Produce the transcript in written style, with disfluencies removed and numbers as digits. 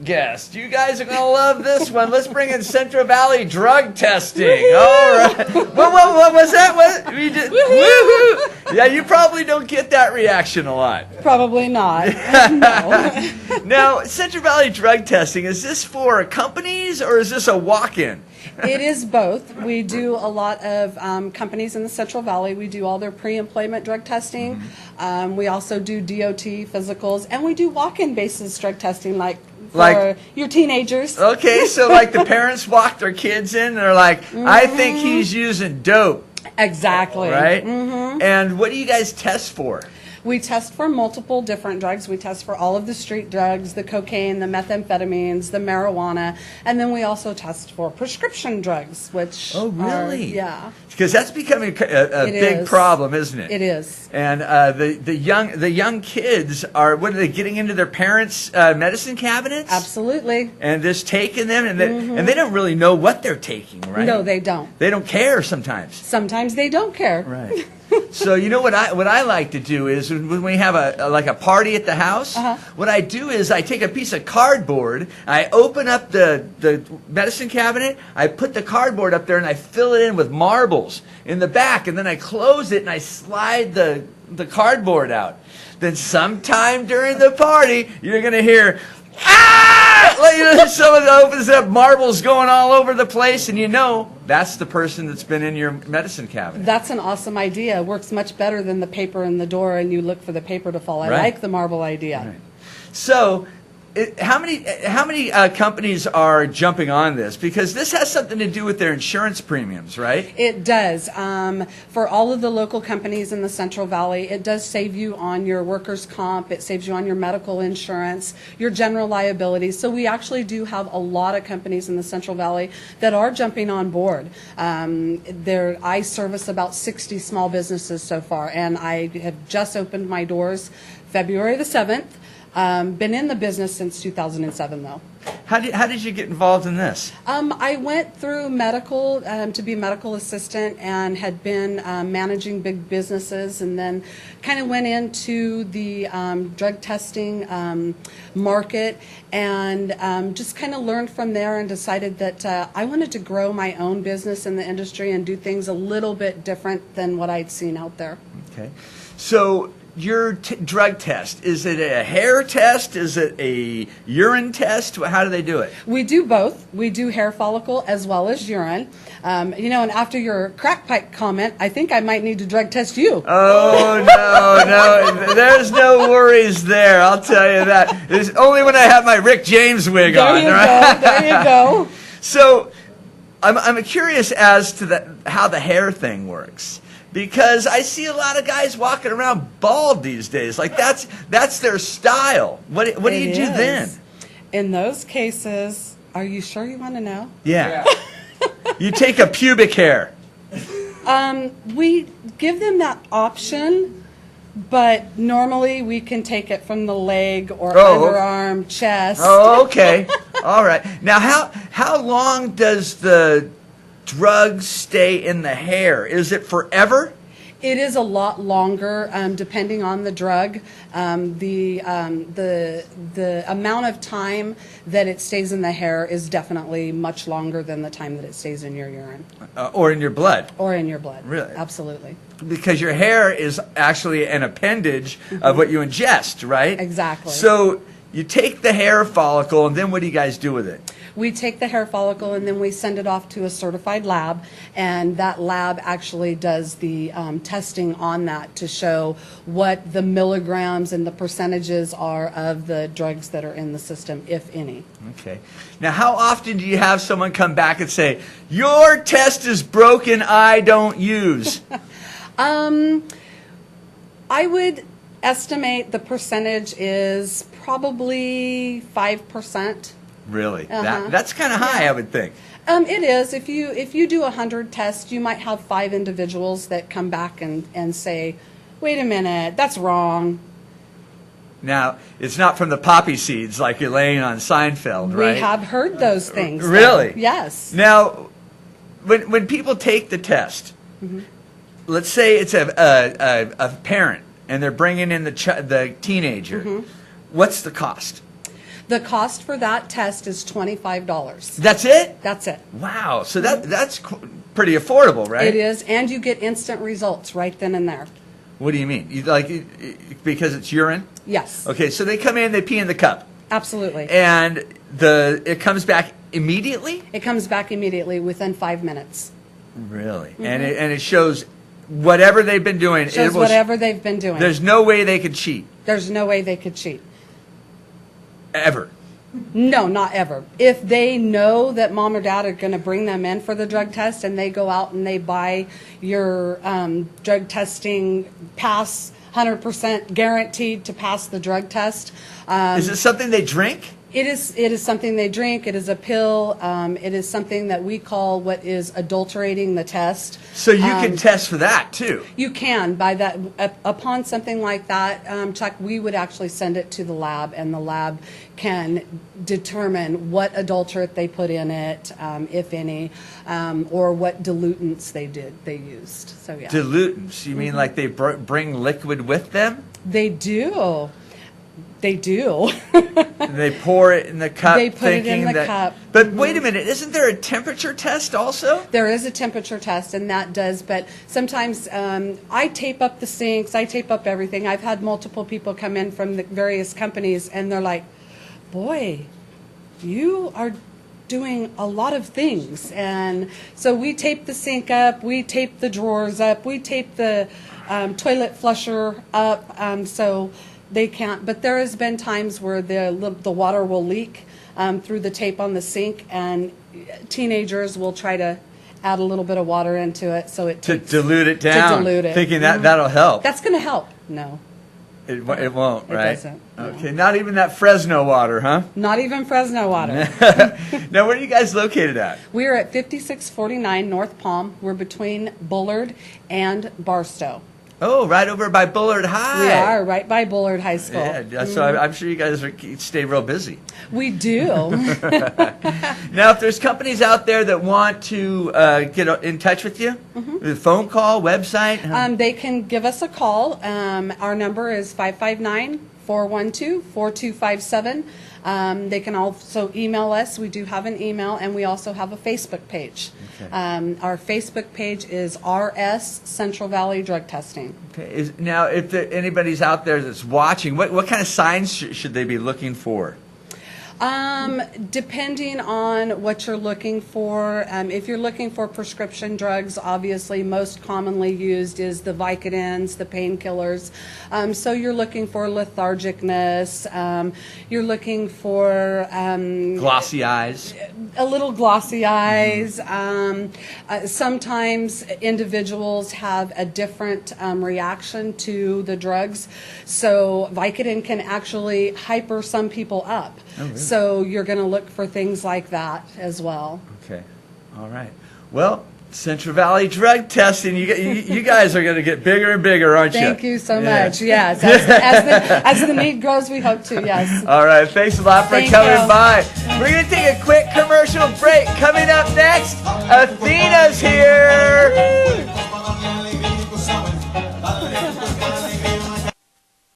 guest. You guys are going to love this one. Let's bring in Central Valley drug testing. All right. What was that? What? We did, woohoo! Yeah, you probably don't get that reaction a lot. Probably not. No. Now, Central Valley drug testing, is this for companies or is this a walk-in? It is both. We do a lot of companies in the Central Valley. We do all their pre-employment drug testing. We also do DOT physicals, and we do walk-in basis drug testing, like for your teenagers. Okay, so like the parents walk their kids in, and they're like, I think he's using dope. Exactly. Right? And what do you guys test for? We test for multiple different drugs. We test for all of the street drugs, the cocaine, the methamphetamines, the marijuana, and then we also test for prescription drugs, which yeah. Because that's becoming a big problem, isn't it? It is. And the young kids are, what are they, getting into their parents' medicine cabinets? Absolutely. And just taking them, and they don't really know what they're taking, right? No, they don't. They don't care sometimes. Sometimes they don't care. Right. So you know what I like to do is when we have a party at the house, what I do is I take a piece of cardboard, I open up the medicine cabinet, I put the cardboard up there and I fill it in with marbles in the back, and then I close it and I slide the cardboard out. Then sometime during the party, you're going to hear, ah! Like, someone opens up, marbles going all over the place, and you know that's the person that's been in your medicine cabinet. That's an awesome idea. It works much better than the paper in the door and you look for the paper to fall. I like the marble idea. Right. So, how many companies are jumping on this? Because this has something to do with their insurance premiums, right? It does. For all of the local companies in the Central Valley, it does save you on your workers' comp. It saves you on your medical insurance, your general liability. So we actually do have a lot of companies in the Central Valley that are jumping on board. I service about 60 small businesses so far, and I have just opened my doors February the 7th. Been in the business since 2007, though. How did you get involved in this? I went through medical to be a medical assistant and had been managing big businesses, and then kind of went into the drug testing market and just kind of learned from there and decided that I wanted to grow my own business in the industry and do things a little bit different than what I'd seen out there. Okay. So your drug test, is it a hair test? Is it a urine test? How do they do it? We do both. We do hair follicle as well as urine. And after your crack pipe comment, I think I might need to drug test you. Oh, no. There's no worries there. I'll tell you that. It's only when I have my Rick James wig on. There you go. So I'm curious as to how the hair thing works. Because I see a lot of guys walking around bald these days. Like that's their style. What do you do then? In those cases, are you sure you want to know? Yeah. You take a pubic hair. We give them that option, but normally we can take it from the leg or underarm, chest. Oh, okay. All right. Now, how long does the drug stay in the hair? Is it forever? It is a lot longer, depending on the drug. The amount of time that it stays in the hair is definitely much longer than the time that it stays in your urine. Or in your blood. Or in your blood. Really? Absolutely. Because your hair is actually an appendage of what you ingest, right? Exactly. So you take the hair follicle, and then what do you guys do with it? We take the hair follicle and then we send it off to a certified lab, and that lab actually does the testing on that to show what the milligrams and the percentages are of the drugs that are in the system, if any. Okay. Now, how often do you have someone come back and say, your test is broken, I don't use? I would estimate the percentage is probably 5%. Really? That's kind of high, I would think. It is. If you do 100 tests, you might have 5 individuals that come back and say, wait a minute, that's wrong. Now, it's not from the poppy seeds like Elaine on Seinfeld, right? We have heard those things. Really? Though. Yes. Now, when people take the test, let's say it's a parent and they're bringing in the teenager, what's the cost? The cost for that test is $25. That's it? That's it. Wow. So that's pretty affordable, right? It is, and you get instant results right then and there. What do you mean? Because it's urine? Yes. Okay, so they come in, they pee in the cup. Absolutely. And it comes back immediately? It comes back immediately within 5 minutes. Really? Mm-hmm. And it shows whatever they've been doing. Shows whatever they've been doing. There's no way they could cheat. There's no way they could cheat. Ever. No, not ever. If they know that mom or dad are going to bring them in for the drug test and they go out and they buy your drug testing pass, 100% guaranteed to pass the drug test. Is it something they drink? It is something they drink. It is a pill. It is something that we call what is adulterating the test. So you can test for that too? You can. By that, upon something like that, Chuck, we would actually send it to the lab, and the lab can determine what adulterate they put in it, if any, or what dilutants they used. So yeah. Dilutants? You mean like they bring liquid with them? They do. They do. They pour it in the cup. They put it in the cup. But wait a minute, isn't there a temperature test also? There is a temperature test, and that does, but sometimes I tape up the sinks, I tape up everything. I've had multiple people come in from the various companies, and they're like, boy, you are doing a lot of things. And so we tape the sink up, we tape the drawers up, we tape the toilet flusher up, so they can't. But there has been times where the water will leak through the tape on the sink, and teenagers will try to add a little bit of water into it so it to dilute it down. To dilute it. Thinking that'll help. That's going to help. No. It won't, right? It doesn't. Okay, not even that Fresno water, huh? Not even Fresno water. Now, where are you guys located at? We're at 5649 North Palm. We're between Bullard and Barstow. Oh, right over by Bullard High. We are, right by Bullard High School. Yeah, so I'm sure you guys stay real busy. We do. Now, if there's companies out there that want to get in touch with you, phone call, website? They can give us a call. Our number is 559-412-4257. They can also email us. We do have an email, and we also have a Facebook page. Okay. Our Facebook page is RS Central Valley Drug Testing. Okay. Now, if anybody's out there that's watching, what kind of signs should they be looking for? Depending on what you're looking for, if you're looking for prescription drugs, obviously most commonly used is the Vicodins, the painkillers. So you're looking for lethargicness. You're looking for glossy eyes. A little glossy eyes. Sometimes individuals have a different reaction to the drugs. So Vicodin can actually hyper some people up. Oh, really? So you're going to look for things like that as well. Okay. All right. Well, Central Valley Drug Testing, you guys are going to get bigger and bigger, aren't you? Thank you so much. Yes. As the need grows, we hope to, yes. All right. Thanks a lot for coming by. We're going to take a quick commercial break. Coming up next, Athena's here.